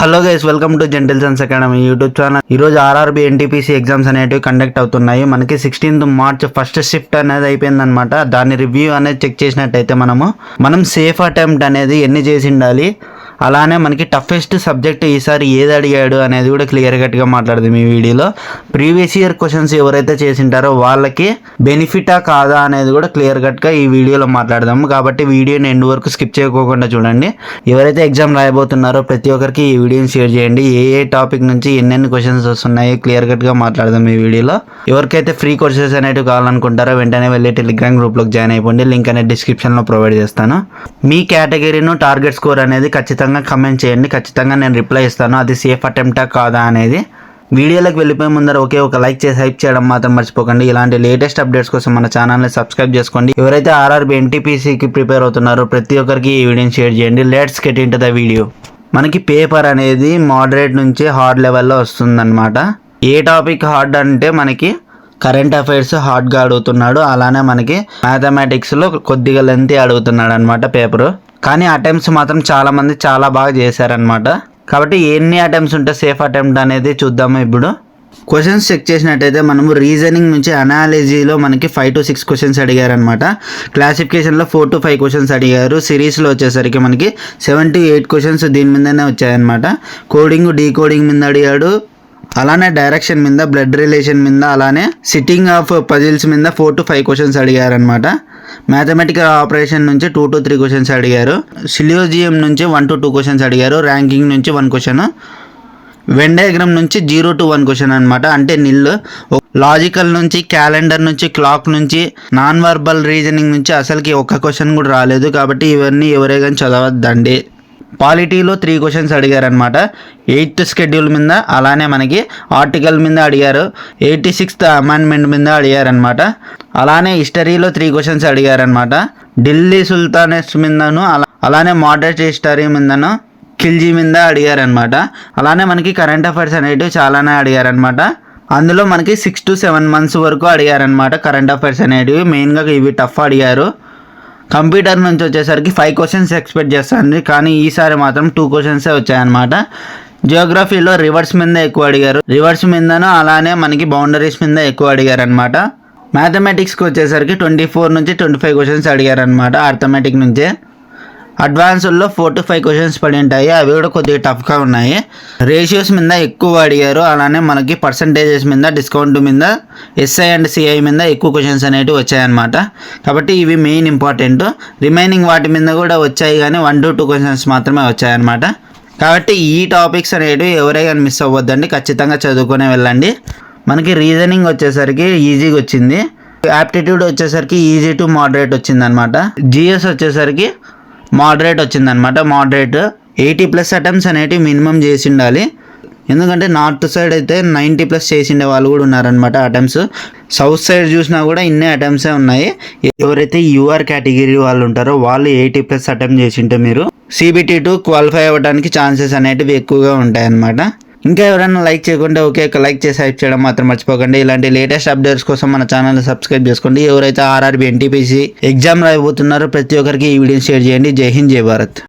Hello guys, welcome to gentle Sons academy YouTube channel. ఈరోజు RRB NTPC exams అనేటివి conduct అవుతున్నాయి. మనకి 16th March first shift అనేది అయిపోయిందనమాట. దాని రివ్యూ అనేది చెక్ చేసినట్టయితే మనం సేఫ్ అటెంప్ట్ అనేది ఎన్ని చేసి ఉండాలి, అలానే మనకి టఫెస్ట్ సబ్జెక్ట్ ఈసారి ఏది అడిగాడు అనేది కూడా క్లియర్ కట్గా మాట్లాడదాం ఈ వీడియోలో. ప్రీవియస్ ఇయర్ క్వశ్చన్స్ ఎవరైతే చేసింటారో వాళ్ళకి బెనిఫిటా కాదా అనేది కూడా క్లియర్ కట్గా ఈ వీడియోలో మాట్లాడదాము. కాబట్టి వీడియోని ఎండ్ వరకు స్కిప్ చేయకోకుండా చూడండి. ఎవరైతే ఎగ్జామ్ రాయబోతున్నారో ప్రతి ఒక్కరికి ఈ వీడియోని షేర్ చేయండి. ఏ టాపిక్ నుంచి ఎన్నెన్ని క్వశ్చన్స్ వస్తున్నాయి క్లియర్ కట్గా మాట్లాడదాం ఈ వీడియోలో. ఎవరికైతే ఫ్రీ కోర్సెస్ అనేవి కావాలనుకుంటారో వెంటనే వెళ్ళి టెలిగ్రామ్ గ్రూప్లోకి జాయిన్ అయిపోండి. లింక్ అనేది డిస్క్రిప్షన్లో ప్రొవైడ్ చేస్తాను. మీ కేటగిరీను టార్గెట్ స్కోర్ అనేది ఖచ్చితంగా కమెంట్ చేయండి. ఖచ్చితంగా నేను రిప్లై ఇస్తాను. అది సేఫ్ అటెంప్టా కాదా అనేది. వీడియోలోకి వెళ్ళిపోయే ముందర ఒక లైక్ చేసి హైప్ చేయడం మాత్రం మర్చిపోకండి. ఇలాంటి లేటెస్ట్ అప్డేట్స్ కోసం మన ఛానల్ని సబ్స్క్రైబ్ చేసుకోండి. ఎవరైతే ఆర్ఆర్బీ ఎన్టీపీసీకి ప్రిపేర్ అవుతున్నారో ప్రతి ఒక్కరికి ఈ వీడియోని షేర్ చేయండి. Let's get into the video. మనకి పేపర్ అనేది మోడరేట్ నుంచి హార్డ్ లెవెల్లో వస్తుందన్నమాట. ఏ టాపిక్ హార్డ్ అంటే మనకి కరెంట్ అఫైర్స్ హార్డ్గా అడుగుతున్నాడు. అలానే మనకి మ్యాథమెటిక్స్లో కొద్దిగా లెంతీ అడుగుతున్నాడు అనమాట పేపరు. కానీ అటెంప్ట్స్ మాత్రం చాలామంది చాలా బాగా చేశారనమాట. కాబట్టి ఎన్ని అటెంప్ట్స్ ఉంటే సేఫ్ అటెంప్ట్ అనేది చూద్దాము. ఇప్పుడు క్వశ్చన్స్ చెక్ చేసినట్టయితే మనము రీజనింగ్ నుంచి అనాలజీలో మనకి 5 to 6 క్వశ్చన్స్ అడిగారనమాట. క్లాసిఫికేషన్లో 4 to 5 క్వశ్చన్స్ అడిగారు. సిరీస్లో వచ్చేసరికి మనకి 7 to 8 క్వశ్చన్స్ దీని మీదనే వచ్చాయన్నమాట. కోడింగ్ డీకోడింగ్ మీద అడిగాడు. అలానే డైరెక్షన్ మీద, బ్లడ్ రిలేషన్ మీద, అలానే సిట్టింగ్ ఆఫ్ పజిల్స్ మీద 4 to 5 క్వశ్చన్స్ అడిగారనమాట. మ్యాథమెటికల్ ఆపరేషన్ నుంచి 2 to 3 క్వశ్చన్స్ అడిగారు. సిలియోజియం నుంచి 1 to 2 క్వశ్చన్స్ అడిగారు. ర్యాంకింగ్ నుంచి 1 క్వశ్చన్. వెన్ డయాగ్రామ్ నుంచి 0 to 1 క్వశ్చన్ అనమాట, అంటే నిల్. లాజికల్ నుంచి, క్యాలెండర్ నుంచి, క్లాక్ నుంచి, నాన్ వర్బల్ రీజనింగ్ నుంచి అసలుకి ఒక్క క్వశ్చన్ కూడా రాలేదు. కాబట్టి ఇవన్నీ ఎవరే కానీ చదవద్దండి. పాలిటీలో 3 క్వశ్చన్స్ అడిగారనమాట. 8th షెడ్యూల్ మీద, అలానే మనకి ఆర్టికల్ మీద అడిగారు. 86th అమెండ్మెంట్ మీద అడిగారనమాట. అలానే హిస్టరీలో 3 క్వశ్చన్స్ అడిగారనమాట. ఢిల్లీ సుల్తానేట్స్ మీదను, అలానే మోడరేట్ హిస్టరీ మీదను, ఖిల్జీ మీద అడిగారనమాట. అలానే మనకి కరెంట్ అఫైర్స్ అనేటివి చాలానే అడిగారనమాట. అందులో మనకి 6 to 7 months వరకు అడిగారనమాట కరెంట్ అఫైర్స్ అనేటివి. మెయిన్గా ఇవి టఫ్ అడిగారు. కంప్యూటర్ నుంచి వచ్చేసరికి 5 క్వశ్చన్స్ ఎక్స్పెక్ట్ చేస్తాను, కానీ ఈసారి మాత్రం 2 క్వశ్చన్సే వచ్చాయన్నమాట. జియోగ్రఫీలో రివర్స్ మీద ఎక్కువ అడిగారు. రివర్స్ మీదను, అలానే మనకి బౌండరీస్ మీద ఎక్కువ అడిగారు అనమాట. మ్యాథమెటిక్స్కి వచ్చేసరికి 24 నుంచి 25 క్వశ్చన్స్ అడిగారనమాట అర్థమెటిక్ నుంచే. అడ్వాన్స్లో 4 to 5 క్వశ్చన్స్ పడి ఉంటాయి. అవి కూడా కొద్దిగా టఫ్గా ఉన్నాయి. రేషియోస్ మీద ఎక్కువ అడిగారు. అలానే మనకి పర్సంటేజెస్ మీద, డిస్కౌంట్ మీద, ఎస్ఐ అండ్ సిఐ మీద ఎక్కువ క్వశ్చన్స్ అనేవి వచ్చాయన్నమాట. కాబట్టి ఇవి మెయిన్ ఇంపార్టెంట్. రిమైనింగ్ వాటి మీద కూడా వచ్చాయి, కానీ 1 to 2 క్వశ్చన్స్ మాత్రమే వచ్చాయన్నమాట. కాబట్టి ఈ టాపిక్స్ అనేవి ఎవరైనా మిస్ అవ్వద్దండి, ఖచ్చితంగా చదువుకునే వెళ్ళండి. మనకి రీజనింగ్ వచ్చేసరికి ఈజీగా వచ్చింది. యాప్టిట్యూడ్ వచ్చేసరికి ఈజీ టు మోడరేట్ వచ్చిందనమాట. జిఎస్ వచ్చేసరికి మోడరేట్ వచ్చిందనమాట. మోడరేట్ 80+ అటెంప్ట్స్ అనేటివి మినిమం చేసి ఉండాలి. ఎందుకంటే నార్త్ సైడ్ అయితే 90+ చేసిండే వాళ్ళు కూడా ఉన్నారనమాట అటెంప్ట్స్. సౌత్ సైడ్ చూసినా కూడా ఇన్నే అటెంప్ట్సే ఉన్నాయి. ఎవరైతే యూఆర్ కేటగిరీ వాళ్ళు ఉంటారో వాళ్ళు 80+ అటెంప్ట్ చేసింటే మీరు CBT2 క్వాలిఫై అవ్వడానికి ఛాన్సెస్ అనేటివి ఎక్కువగా ఉంటాయన్నమాట. ఇంకా ఎవరైనా లైక్ చేయకుండా లైక్ చేసి హైప్ చేయడం మాత్రం మర్చిపోకండి. ఇలాంటి లేటెస్ట్ అప్డేట్స్ కోసం మన ఛానల్ని సబ్స్క్రైబ్ చేసుకోండి. ఎవరైతే ఆర్ఆర్బీ ఎన్టీపీసీ ఎగ్జామ్ రాయబోతున్నారో ప్రతి ఒక్కరికి ఈ వీడియోని షేర్ చేయండి. జై హింద్, జై భారత్.